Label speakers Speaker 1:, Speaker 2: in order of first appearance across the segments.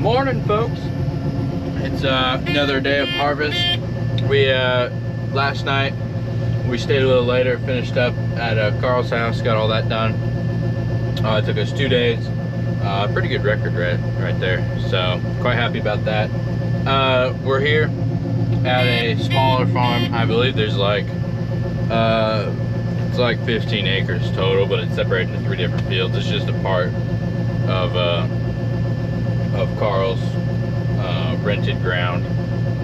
Speaker 1: Morning, folks. It's another day of harvest. We last night we stayed a little later, finished up at Carl's house, got all that done. It took us 2 days. Pretty good record right there, so quite happy about that. We're here at a smaller farm. I believe there's like it's like 15 acres total, but it's separated into 3 different fields. It's just a part of Carl's rented ground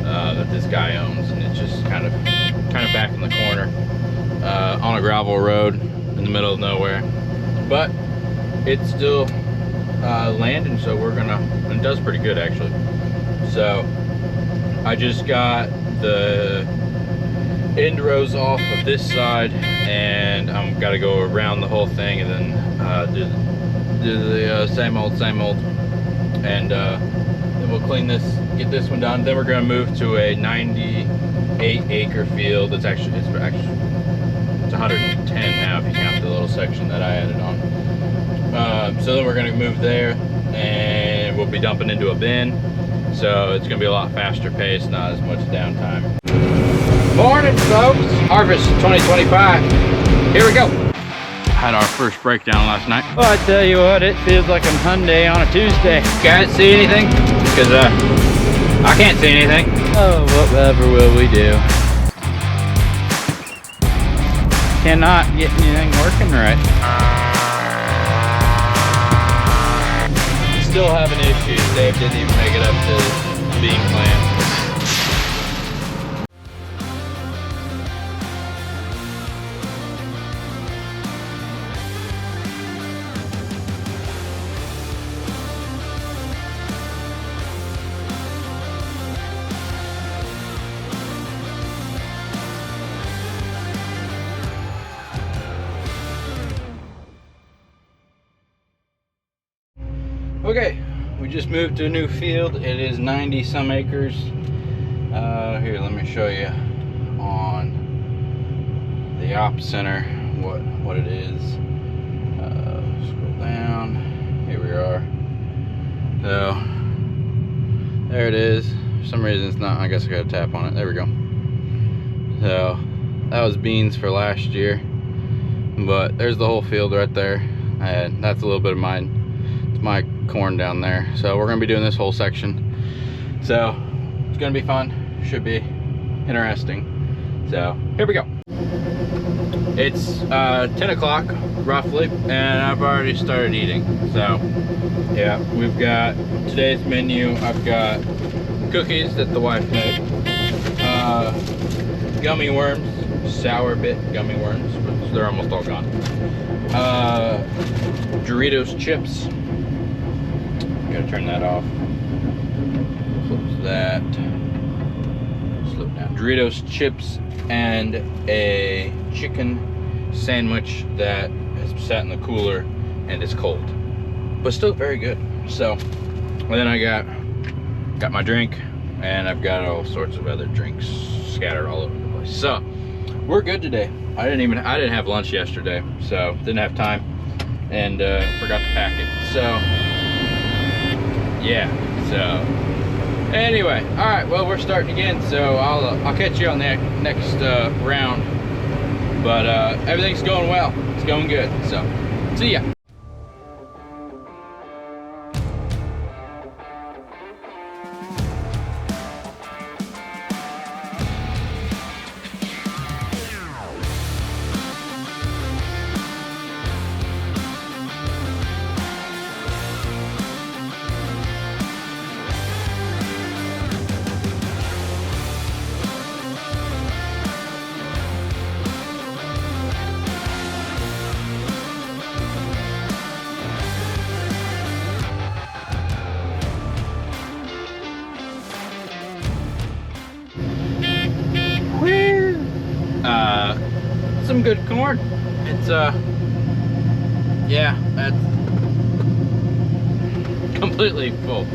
Speaker 1: that this guy owns, and it's just kind of back in the corner on a gravel road in the middle of nowhere, but it's still landing, so we're gonna, and it does pretty good actually. So I just got the end rows off of this side, and I'm gotta go around the whole thing and then do the same old, and then we'll clean this, get this one done. Then we're gonna move to a 98-acre field. It's 110 now if you count the little section that I added on. So then we're gonna move there, and we'll be dumping into a bin. So it's gonna be a lot faster paced, not as much downtime. Morning, folks. Harvest 2025. Here we go. Had our first breakdown last night. Well, I tell you what, it feels like I'm Hyundai on a Tuesday. Guys, see anything? Because I can't see anything. Oh, whatever will we do? Cannot get anything working right. Still having issues. Dave didn't even make it up to the beam plant. Okay, we just moved to a new field. It is 90 some acres. Here, let me show you on the op center what it is. Scroll down. Here we are. So there it is. For some reason it's not. I guess I gotta tap on it. There we go. So that was beans for last year, but there's the whole field right there, and that's a little bit of mine. It's my corn down there. So we're gonna be doing this whole section, so it's gonna be fun, should be interesting. So here we go. It's 10 o'clock roughly, and I've already started eating. So yeah, we've got today's menu. I've got cookies that the wife made, gummy worms, sour bit gummy worms, but they're almost all gone. Doritos chips. Gotta turn that off. Close that. Slow down. Doritos chips and a chicken sandwich that has sat in the cooler and is cold, but still very good. So, and then I got my drink, and I've got all sorts of other drinks scattered all over the place. So we're good today. I didn't have lunch yesterday, so didn't have time, and forgot to pack it. So yeah, so anyway, all right, well, we're starting again, so I'll catch you on the next round, but everything's going well. It's going good, so see ya. Some good corn. It's yeah, that's completely full,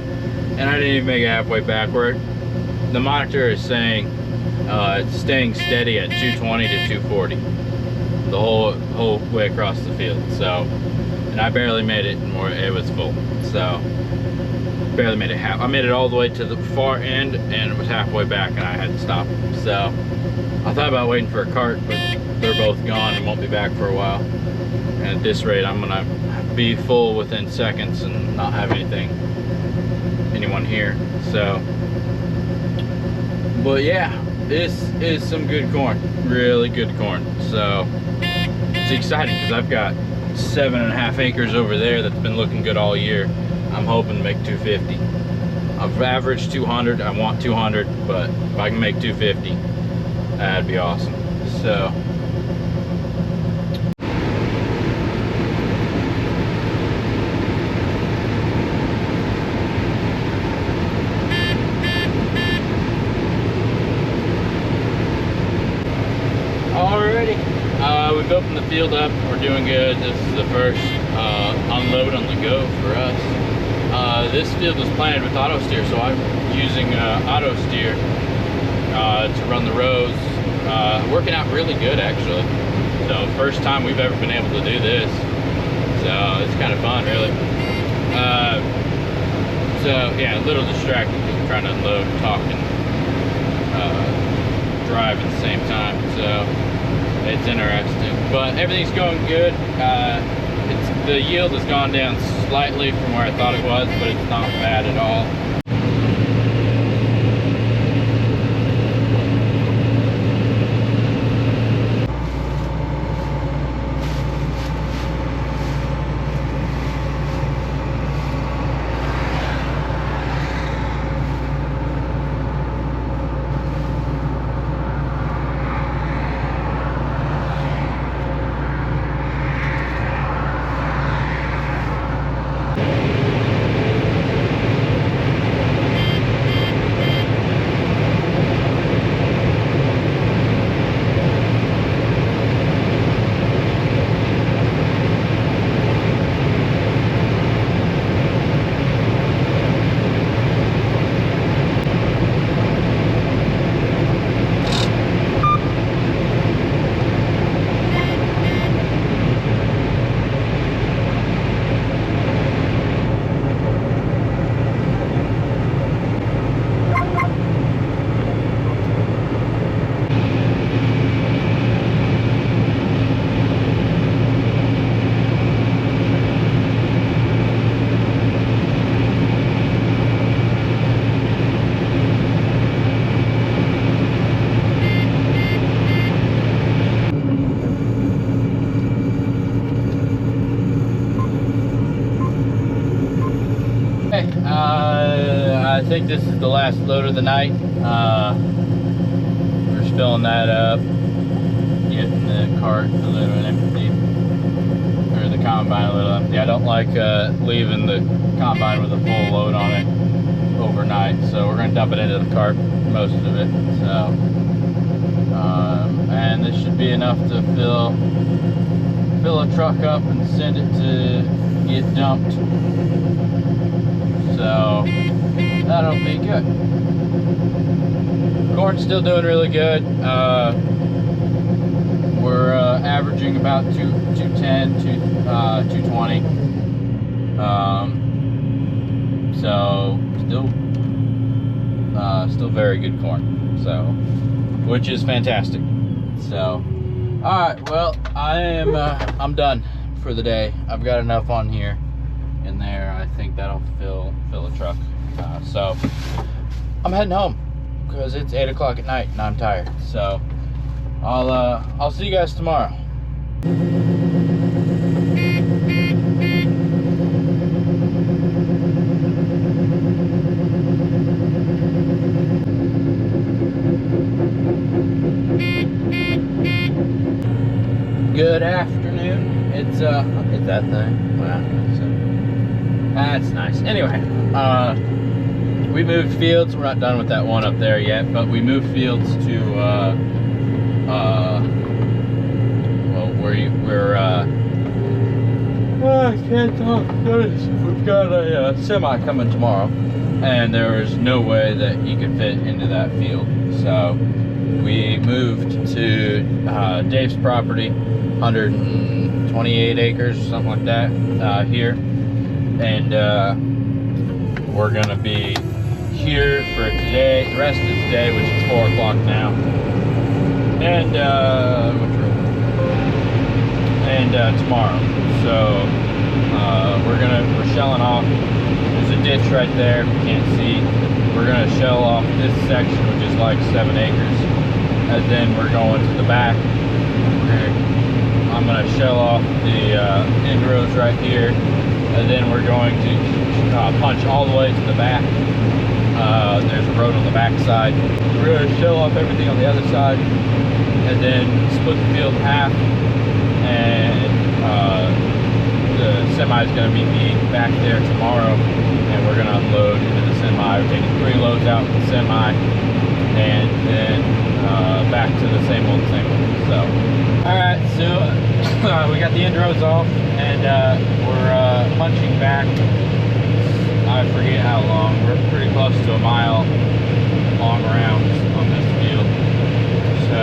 Speaker 1: and I didn't even make it halfway backward. The monitor is saying it's staying steady at 220 to 240 the whole way across the field. So, and I barely made it, and it was full. So barely made it half. I made it all the way to the far end and it was halfway back and I had to stop. So I thought about waiting for a cart, but they're both gone and won't be back for a while. And at this rate, I'm gonna be full within seconds and not have anyone here. So, but yeah, this is some good corn, really good corn. So it's exciting because I've got 7.5 acres over there that's been looking good all year. I'm hoping to make 250. I've averaged 200. I want 200, but if I can make 250, that'd be awesome. So we've opened the field up. We're doing good. This is the first unload on the go for us. This field was planted with autosteer, so I'm using autosteer to run the rows. Working out really good, actually. So first time we've ever been able to do this. So it's kind of fun, really. So yeah, a little distracting because I'm trying to unload, talk, and drive at the same time. So it's interesting, but everything's going good. The yield has gone down slightly from where I thought it was, but it's not bad at all. I think this is the last load of the night. We're just filling that up, getting the cart a little empty, or the combine a little empty. I don't like leaving the combine with a full load on it overnight, so we're gonna dump it into the cart, most of it. So, and this should be enough to fill a truck up and send it to get dumped. So that'll be good. Corn's still doing really good. We're averaging about 210 to 220. So still very good corn. So, which is fantastic. So, all right. Well, I'm done for the day. I've got enough on here. In there, I think that'll fill a truck. So I'm heading home because it's 8 o'clock at night and I'm tired. So I'll see you guys tomorrow. Good afternoon. It's that thing. Wow. That's nice. Anyway, we moved fields. We're not done with that one up there yet, but we moved fields to I can't talk. We've got a semi coming tomorrow, and there was no way that you could fit into that field. So we moved to Dave's property, 128 acres, something like that, here. And we're gonna be here for today, the rest of today, which is 4 o'clock now. And tomorrow. So we're shelling off. There's a ditch right there, if you can't see. We're gonna shell off this section, which is like 7 acres. And then we're going to the back. I'm gonna shell off the end rows right here. And then we're going to punch all the way to the back. There's a road on the back side. We're gonna shell off everything on the other side. And then split the field in half. And the semi is going to meet me back there tomorrow, and we're going to unload into the semi. We're taking 3 loads out in the semi, and then back to the same old. So, all right, so we got the end rows off, and we're punching back. I forget how long. We're pretty close to a mile long rounds on this field. So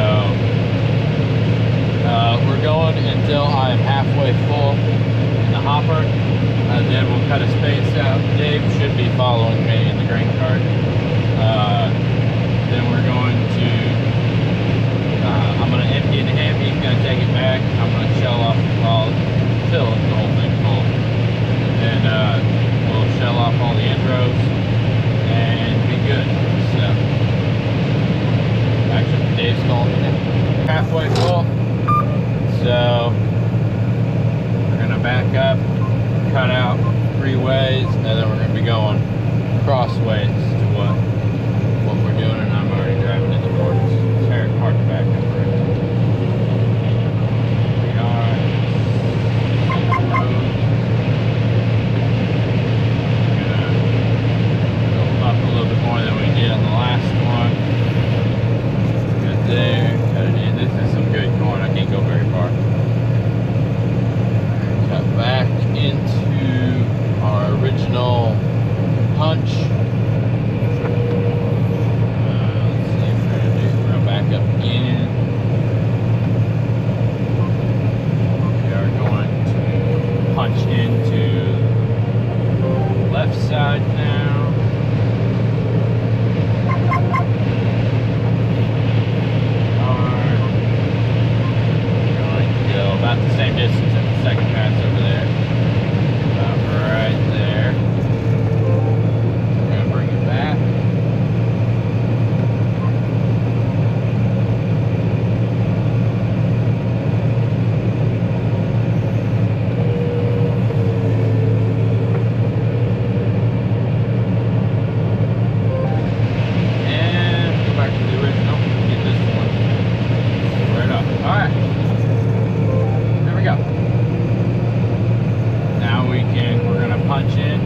Speaker 1: we're going until I am halfway full in the hopper, and then we'll cut a space out. Dave should be following me in the grain cart. Then we're going to, I'm going to empty the him, he's going to take it back. I'm going to shell off, fill the whole thing full. And then we'll shell off all the end rows and be good. So, actually, Dave's calling me now. Halfway full. So we're gonna back up, cut out 3 ways, and then we're gonna be going crossways to what we're doing. And I'm already driving in the north. It's very hard to back up right now. We are gonna go up a little bit more than we did on the last one. Good there. Cut it in. This is some good corn. I can't go very far. Cut back into our original punch. Let's see if we're gonna do. We're gonna back up again. We are going to punch into the left side now. About the same distance as the second pass over there. About right there. We're going to bring it back. And go back to the original. Get this one right up. Alright. Now we're gonna punch in.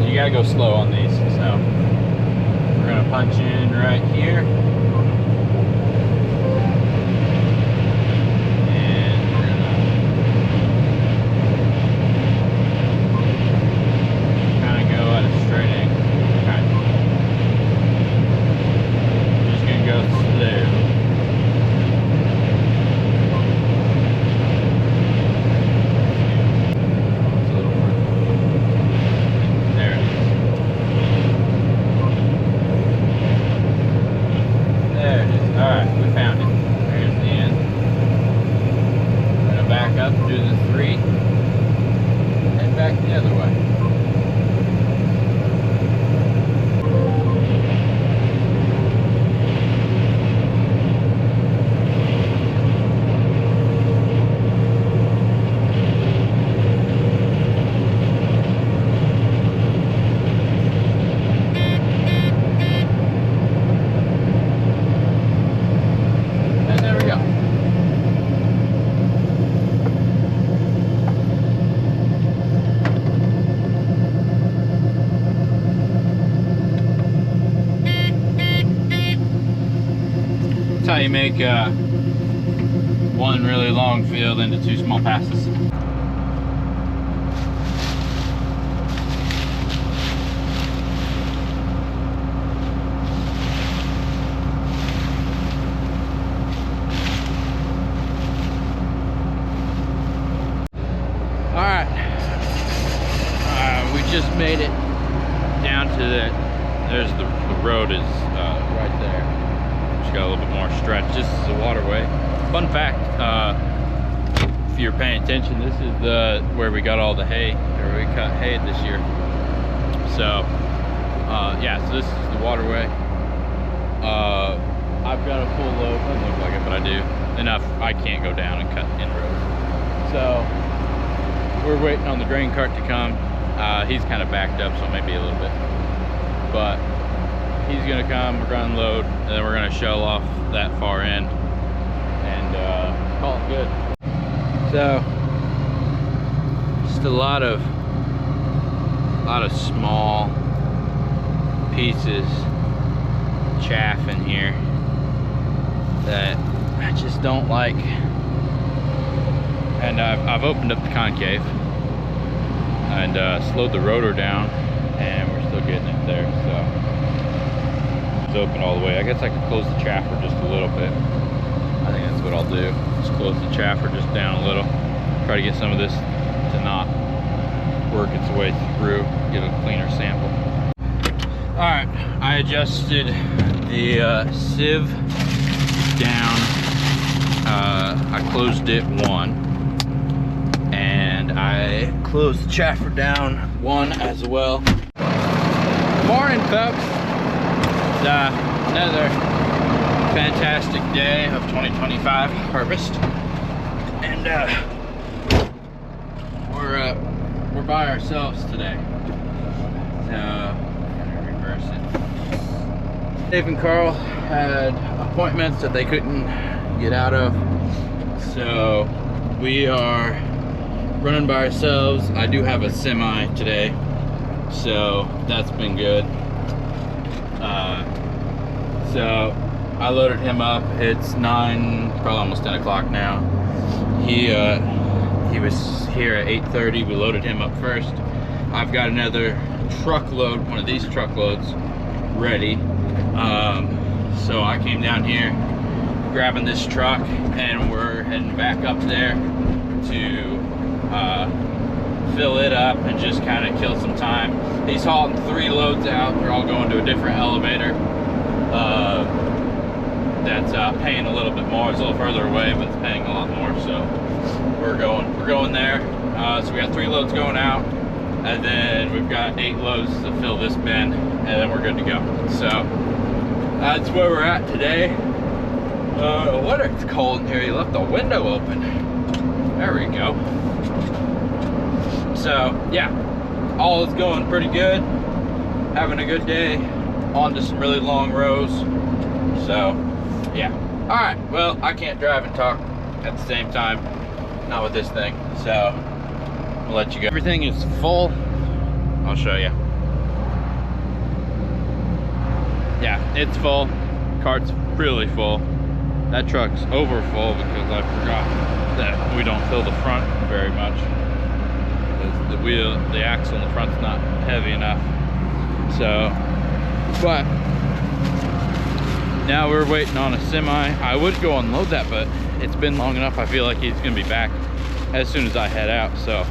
Speaker 1: You gotta go slow on these, so we're gonna punch in right here. And we're gonna kind of go at a straight angle. We're just gonna go there. Do the 3, head back the other way. And there we go. How you make one really long field into 2 small passes. All right, we just made it down
Speaker 2: to that. There's the road is right there. Just got a little bit more stretch. This is a waterway. Fun fact, if you're paying attention, this is where we got all the hay, or we cut hay this year. So yeah, so this is the waterway. I've got a full load. Doesn't look like it, but I do enough. I can't go down and cut in road. So we're waiting on the grain cart to come. He's kind of backed up, so maybe a little bit, but he's gonna come. We're gonna unload, and then we're gonna shell off that far end and call it good. So just a lot of small pieces, chaff in here that I just don't like. And I've opened up the concave and slowed the rotor down, and we're still getting it there. So it's open all the way. I guess I could close the chaffer just a little bit. I think that's what I'll do. Just close the chaffer just down a little. Try to get some of this to not work its way through, get a cleaner sample. All right, I adjusted the sieve down. I closed it 1, and I closed the chaffer down 1 as well. Morning, folks. It's another fantastic day of 2025 harvest, and we're by ourselves today. So reverse it. Dave and Carl had appointments that they couldn't get out of, so we are running by ourselves. I do have a semi today, so that's been good. So I loaded him up. It's 9, probably almost 10 o'clock now. He was here at 8:30. We loaded him up first. I've got another truckload, one of these truckloads, ready. So I came down here, grabbing this truck, and we're heading back up there to fill it up and just kind of kill some time. He's hauling 3 loads out. They're all going to a different elevator. That's paying a little bit more. It's a little further away, but it's paying a lot more. So we're going there. So we got 3 loads going out, and then we've got 8 loads to fill this bin, and then we're good to go. So that's where we're at today. What, it's cold in here. You left the window open. There we go. So yeah, all is going pretty good. Having a good day. On to some really long rows. So yeah. All right. Well, I can't drive and talk at the same time. Not with this thing. So I'll let you go. Everything is full. I'll show you. Yeah, it's full. Cart's really full. That truck's over full because I forgot that we don't fill the front very much. Because the axle in the front's not heavy enough. So, but now we're waiting on a semi. I would go unload that, but it's been long enough. I feel like he's gonna be back as soon as I head out. So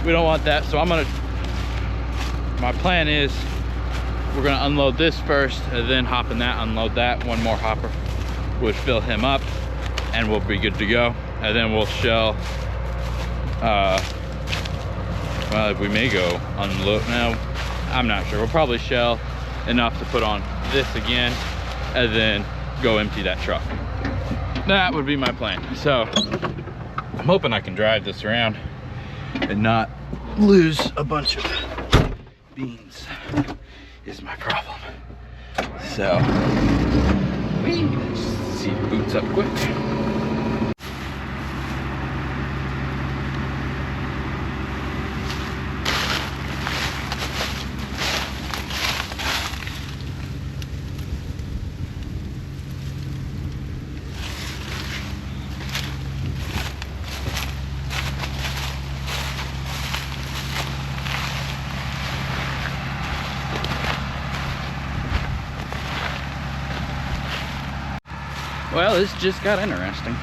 Speaker 2: we don't want that. So my plan is we're gonna unload this first, and then hop in that, unload that. One more hopper would fill him up, and we'll be good to go. And then we'll shell. Well, we may go unload. No, I'm not sure. We'll probably shell enough to put on this again, and then go empty that truck. That would be my plan. So I'm hoping I can drive this around and not lose a bunch of beans is my problem. So let's see if it boots up quick. Well, this just got interesting.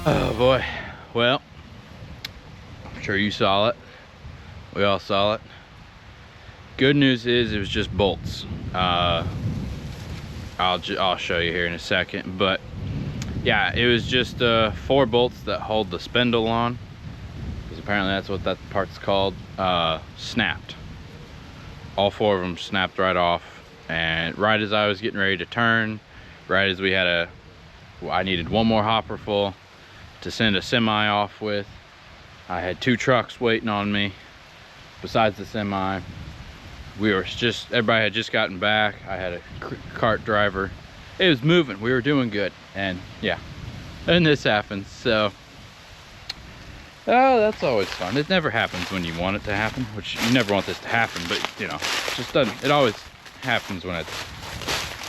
Speaker 1: Oh boy. Well, I'm sure you saw it. We all saw it. Good news is it was just bolts. I'll show you here in a second, but yeah, it was just 4 bolts that hold the spindle on, because apparently that's what that part's called. Snapped. All 4 of them snapped right off, and right as I was getting ready to turn, right as we had I needed 1 more hopper full to send a semi off with. I had 2 trucks waiting on me besides the semi. Everybody had just gotten back. I had a cart driver. It was moving, we were doing good, and yeah, and this happens. So oh, that's always fun. It never happens when you want it to happen, which you never want this to happen, but you know, it just doesn't. It always happens when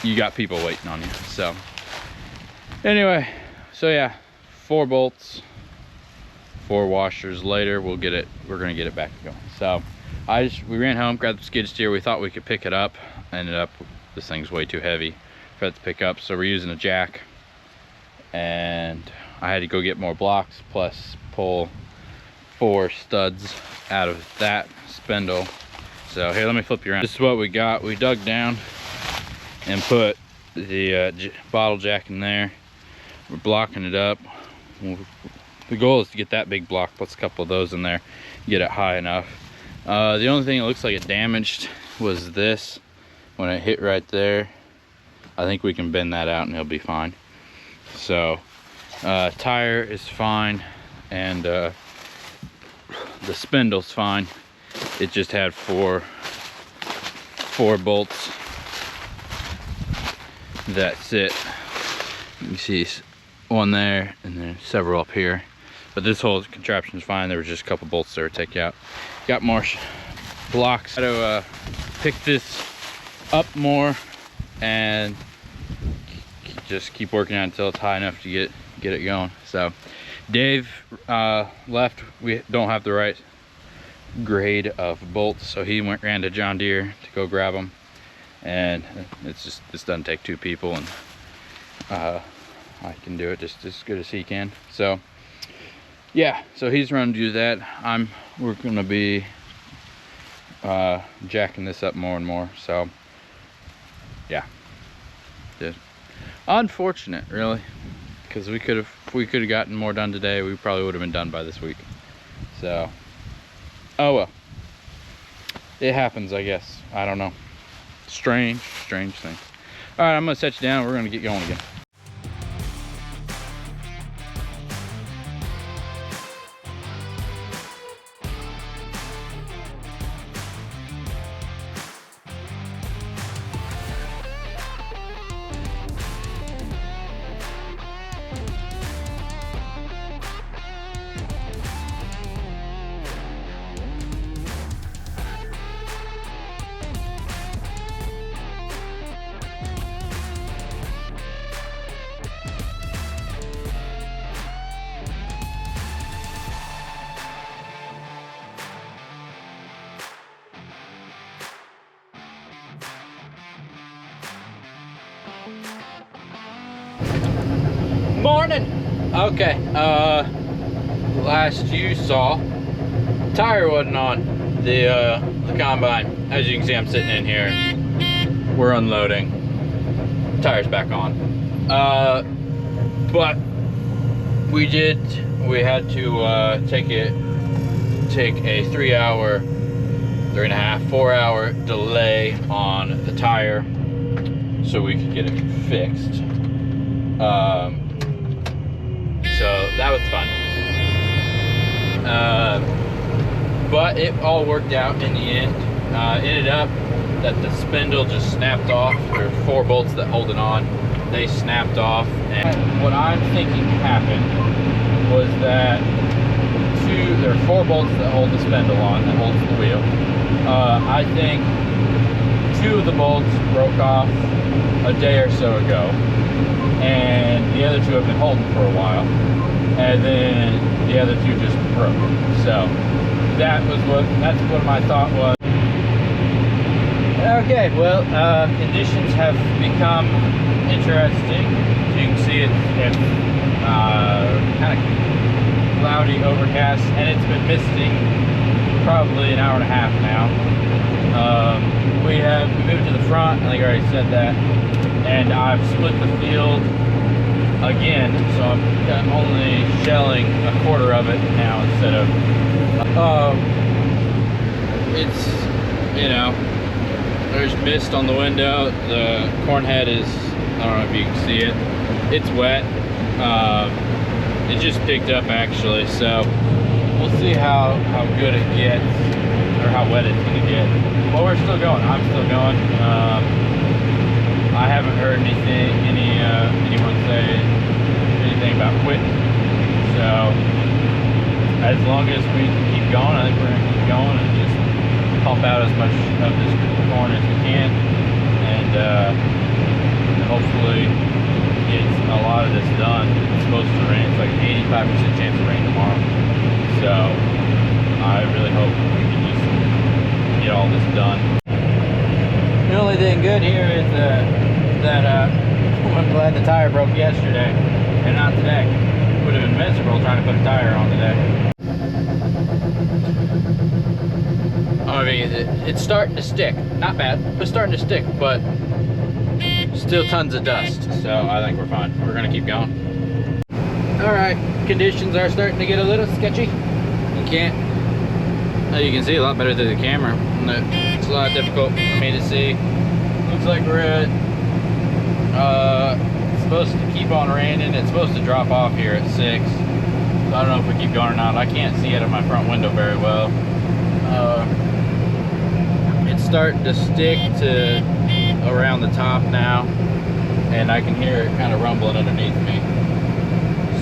Speaker 1: you got people waiting on you. So anyway, so yeah, 4 bolts, 4 washers later, we're gonna get it back going. So we ran home, grabbed the skid steer. We thought we could pick it up. Ended up, this thing's way too heavy for it to pick up, so we're using a jack, and I had to go get more blocks plus pull 4 studs out of that spindle. So here, let me flip you around. This is what we got. We dug down and put the bottle jack in there. We're blocking it up. The goal is to get that big block plus a couple of those in there, get it high enough. The only thing that looks like it damaged was this. When it hit right there, I think we can bend that out and it'll be fine. So tire is fine, and the spindle's fine. It just had four bolts that sit. You can see 1 there, and then several up here. But this whole contraption is fine. There was just a couple bolts there to take out. Got more blocks. Got to pick this up more and just keep working on it until it's high enough to get it going. So Dave left. We don't have the right grade of bolts, so he ran to John Deere to go grab them, and this doesn't take 2 people, and I can do it just as good as he can. So yeah, so he's running to do that. We're gonna be jacking this up more and more. So yeah, just unfortunate really, because if we could have gotten more done today, we probably would have been done by this week. So oh well, it happens, I guess. I don't know. Strange things. All right, I'm gonna set you down. We're gonna get going again. Morning. Okay, last you saw, tire wasn't on the combine. As you can see, I'm sitting in here, we're unloading, tire's back on. But we had to take a 3-hour, 3.5, 4-hour delay on the tire so we could get it fixed. So that was fun. But it all worked out in the end. Ended up that the spindle just snapped off. There are 4 bolts that hold it on. They snapped off. And what I'm thinking happened was that there are 4 bolts that hold the spindle on, that holds the wheel. I think 2 of the bolts broke off a day or so ago, and the other 2 have been holding for a while, and then the other 2 just broke. So that's what my thought was. Okay, well, conditions have become interesting. As you can see, it's
Speaker 2: Kind of cloudy, overcast, and it's been misting probably an hour and a half now. We moved to the front, I think I already said that, and I've split the field again, so I'm only shelling a quarter of it now instead of it's, you know, there's mist on the window. The corn head is, I don't know if you can see it, it's wet. It just picked up actually, so we'll see how good it gets, or how wet it's gonna get. But we're still going. I'm still going. I haven't heard anyone say anything about quitting. So as long as we keep going, I think we're gonna keep going and just pump out as much of this corn as we can, and hopefully get a lot of this done. It's supposed to rain. It's like an 85% chance of rain tomorrow. So I really hope we can just get all this done. The only thing good here is that I'm glad the tire broke yesterday and not today. It would have been miserable trying to put a tire on today. I mean, it's starting to stick. Not bad, but starting to stick, but still tons of dust. So I think we're fine. We're gonna keep going. All right, conditions are starting to get a little sketchy. You can see a lot better through the camera. It's a lot difficult for me to see. Looks like we're at, it's supposed to keep on raining. It's supposed to drop off here at 6. So I don't know if we keep going or not. I can't see out of my front window very well. It's starting to stick to around the top now, and I can hear it kind of rumbling underneath me.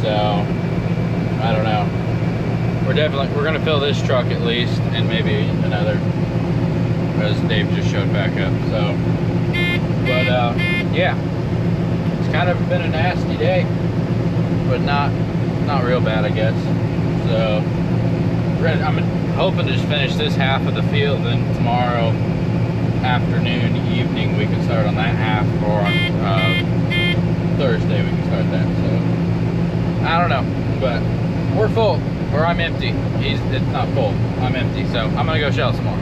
Speaker 2: So I don't know. We're gonna fill this truck at least, and maybe another, as Dave just showed back up. So, but yeah, it's kind of been a nasty day, but not real bad, I guess. So I'm hoping to just finish this half of the field, then tomorrow afternoon, evening, we can start on that half, or on Thursday we can start that. So I don't know, but we're full, or I'm empty. It's not full, I'm empty. So I'm gonna go shell some more.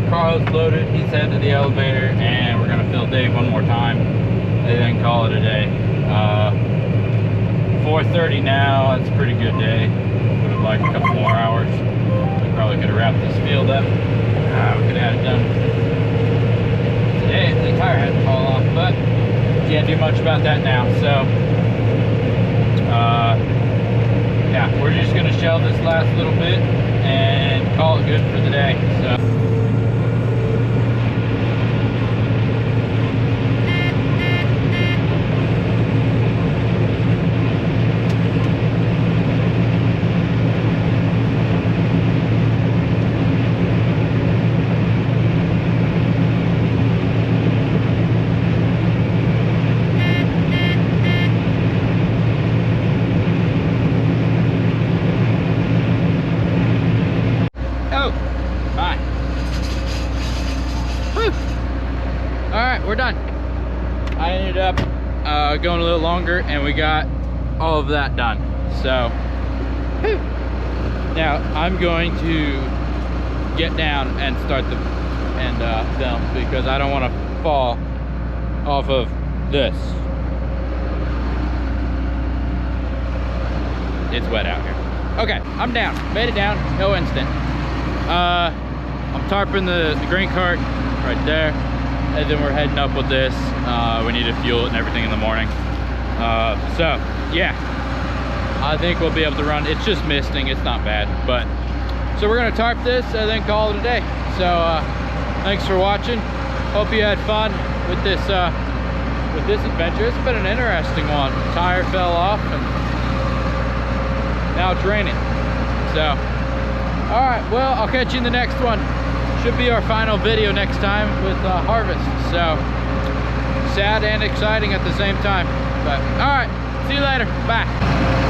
Speaker 2: Carl's loaded, he's headed to the elevator, and we're gonna fill Dave one more time and then call it a day. 4:30 now, that's a pretty good day. Would have liked a couple more hours. We probably could have wrapped this field up. We could have had it done today if the tire hadn't fallen off, but can't do much about that now. So yeah, we're just gonna shell this last little bit and call it good for the day. So we're done. I ended up going a little longer, and we got all of that done. So whew. Now I'm going to get down and start the film, because I don't want to fall off of this. It's wet out here. Okay, I'm down. Made it down. No instant. I'm tarping the grain cart right there. And then we're heading up with this. We need to fuel it and everything in the morning. So yeah, I think we'll be able to run. It's just misting, it's not bad. But so we're gonna tarp this and then call it a day. So thanks for watching. Hope you had fun with this adventure. It's been an interesting one. Tire fell off and now it's raining. So, all right, well, I'll catch you in the next one. Should be our final video next time with harvest. So, sad and exciting at the same time. But all right, see you later. Bye.